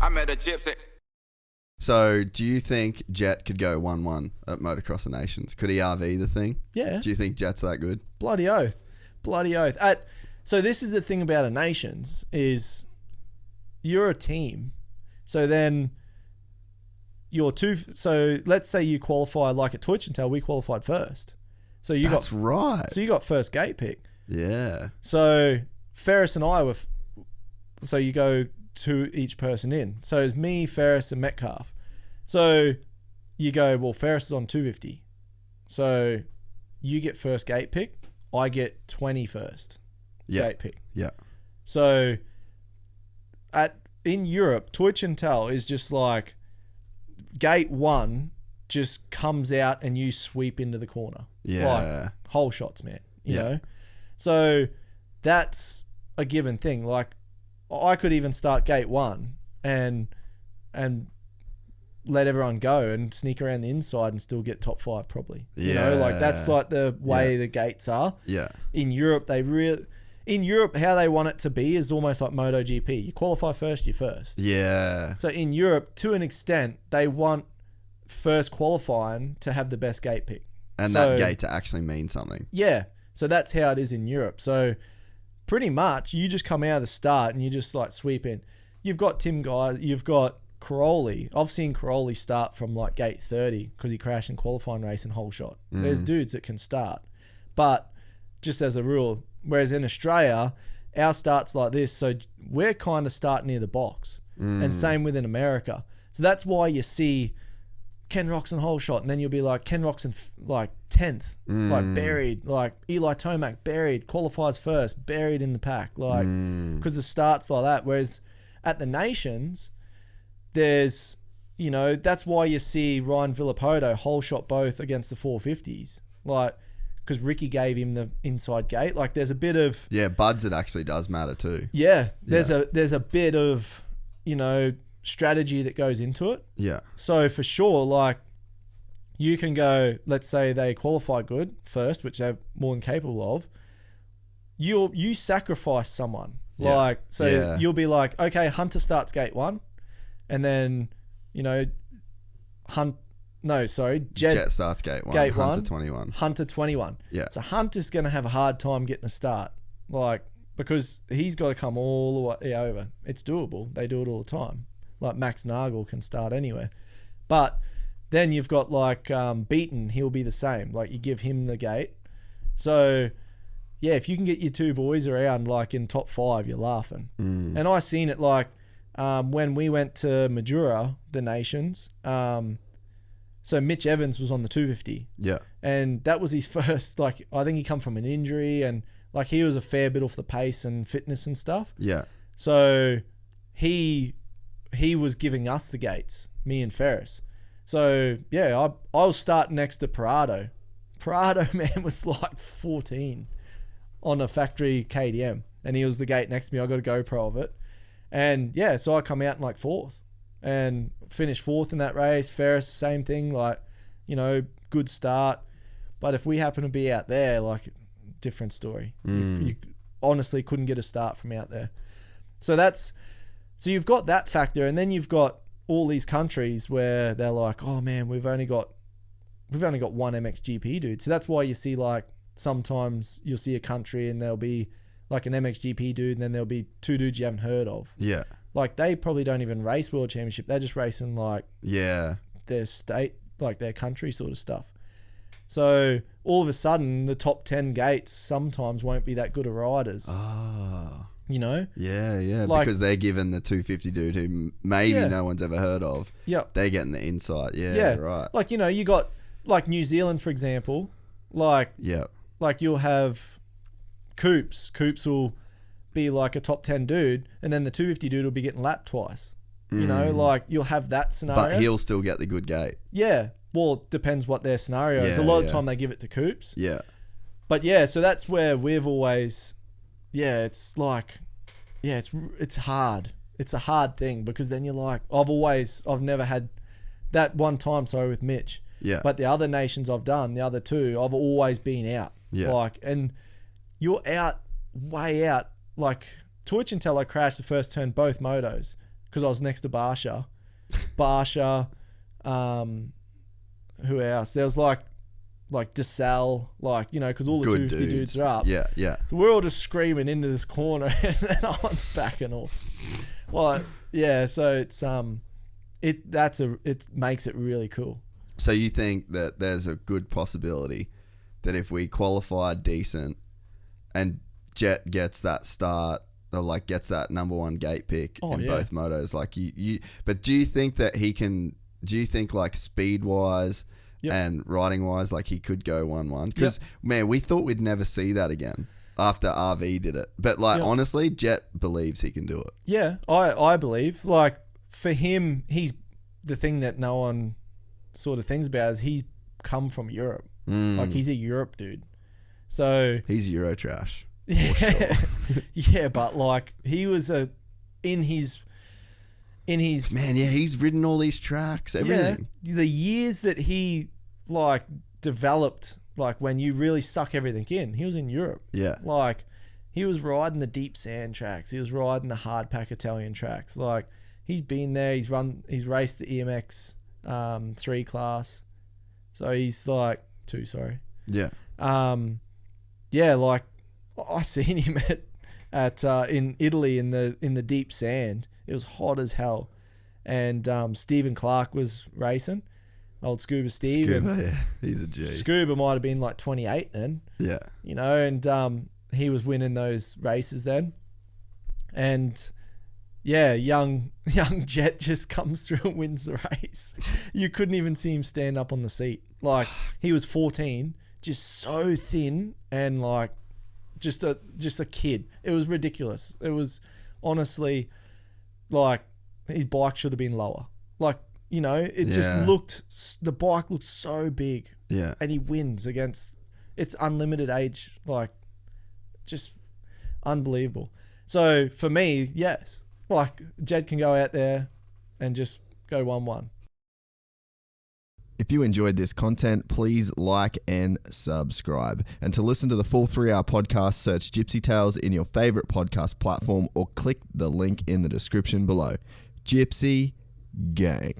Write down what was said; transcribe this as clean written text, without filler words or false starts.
I met a Gypsy. So, do you think Jett could go 1-1 at Motocross of Nations? Could he RV the thing? Yeah. Do you think Jett's that good? Bloody oath. So this is the thing about a Nations is you're a team. So then so let's say you qualify like at Teutschenthal, we qualified first. So That's right. So you got first gate pick. Yeah. So Ferris and I were, so you go to each person in. So it's me, Ferris, and Metcalf. So you go, well, Ferris is on 250. So you get first gate pick. I get 21st gate pick. Yeah. So in Europe, Teutschenthal is just like gate 1 just comes out and you sweep into the corner. Yeah. Like whole shots, man. You know? So that's a given thing. Like I could even start gate 1 and let everyone go and sneak around the inside and still get top 5 probably. Yeah. You know, like that's like the way the gates are. Yeah. In Europe, how they want it to be is almost like MotoGP. You qualify first, you're first. Yeah. So in Europe, to an extent, they want first qualifying to have the best gate pick. And that gate to actually mean something. Yeah. So that's how it is in Europe. So pretty much you just come out of the start and you just like sweep in. You've got Tim Guy, you've got Caroli. I've seen Caroli start from like gate 30 because he crashed in qualifying race and whole shot. There's dudes that can start. But just as a rule, whereas in Australia, our start's like this. So we're kind of starting near the box. And same within America. So that's why you see Ken Roxon whole shot, and then you'll be like Ken Roxon like 10th, like buried, like Eli Tomac buried, qualifies first, buried in the pack, like because the starts like that. Whereas at the Nations, there's, you know, that's why you see Ryan Villopotto whole shot both against the 450s, like because Ricky gave him the inside gate. Like there's a bit of Buds, it actually does matter too. There's a bit of, you know, strategy that goes into it. Yeah. So for sure, like you can go, let's say they qualify good first, which they're more than capable of. You sacrifice someone. Yeah. Like, so you'll be like, okay, Hunter starts gate 1 and then, you know, Jett starts gate 1. Gate Hunter 1. 21. Hunter 21. Yeah. So Hunter's going to have a hard time getting a start. Like, because he's got to come all the way over. It's doable. They do it all the time. Like Max Nagel can start anywhere. But then you've got like Beaton, he'll be the same. Like you give him the gate. So yeah, if you can get your two boys around like in top 5, you're laughing. And I seen it like when we went to Madura, the Nations. So Mitch Evans was on the 250. Yeah. And that was his first, like, I think he come from an injury and like he was a fair bit off the pace and fitness and stuff. Yeah. So he was giving us the gates, me and Ferris. So yeah, I was starting next to Parado. Parado, man, was like 14 on a factory KDM. And he was the gate next to me. I got a GoPro of it. And yeah, so I come out in like 4th and finished 4th in that race. Ferris, same thing, like, you know, good start. But if we happen to be out there, like, different story. You honestly couldn't get a start from out there. So you've got that factor, and then you've got all these countries where they're like, oh man, we've only got one MXGP dude. So that's why you see, like, sometimes you'll see a country and there'll be like an MXGP dude and then there'll be 2 dudes you haven't heard of. Yeah. Like they probably don't even race World Championship. They're just racing like their state, like their country sort of stuff. So all of a sudden the top 10 gates sometimes won't be that good of riders. Oh. You know? Yeah, yeah. Like, because they're given the 250 dude who maybe no one's ever heard of. Yep. They're getting the insight. Yeah, right. Like, you know, you got like New Zealand, for example. Like, like you'll have Coops. Coops will be like a top 10 dude, and then the 250 dude will be getting lapped twice. You know, like you'll have that scenario. But he'll still get the good gate. Yeah. Well, it depends what their scenario is. A lot of the time they give it to Coops. Yeah. But yeah, so that's where we've always, it's like, it's hard. It's a hard thing because then you're like, I've never had that one time, with Mitch. Yeah. But the other nations I've done, the other 2, I've always been out. Yeah. Like, and you're out, way out. Like, Teutschenthal, I crashed the first turn, both motos, because I was next to Barsha. Who else? There was like DeSalle, because all the 250 dudes are up. Yeah, yeah. So we're all just screaming into this corner, and then no one's backing off. Yeah. So it makes it really cool. So you think that there's a good possibility that if we qualify decent and Jett gets that start, or gets that number one gate pick in both motos, but do you think that he can? Do you think speed wise and riding wise, he could go 1-1? Because man, we thought we'd never see that again after RV did it. But honestly, Jett believes he can do it. Yeah, I believe. For him, he's the thing that no one sort of thinks about is he's come from Europe. He's a Europe dude. So he's Euro trash. Yeah, for sure. Yeah, but he was in his man, yeah, he's ridden all these tracks, everything. Yeah, the years that he developed, when you really suck everything in, he was in Europe. Yeah, he was riding the deep sand tracks. He was riding the hard pack Italian tracks. He's been there. He's raced the EMX 3 class. So he's 2, sorry. Yeah. Yeah, I seen him at in Italy in the deep sand. It was hot as hell, and Stephen Clark was racing, old Scuba Steve. Yeah, he's a G. Scuba might have been 28 then. Yeah, and he was winning those races then, and yeah, young Jett just comes through and wins the race. You couldn't even see him stand up on the seat. He was 14, just so thin and just a kid. It was ridiculous. It was honestly his bike should have been lower. Just looked, the bike looked so big. Yeah. And he wins against, it's unlimited age, just unbelievable. So for me, yes, Jett can go out there and just go 1-1. If you enjoyed this content, please like and subscribe. And to listen to the full 3-hour podcast, search Gypsy Tales in your favorite podcast platform or click the link in the description below. Gypsy Gang.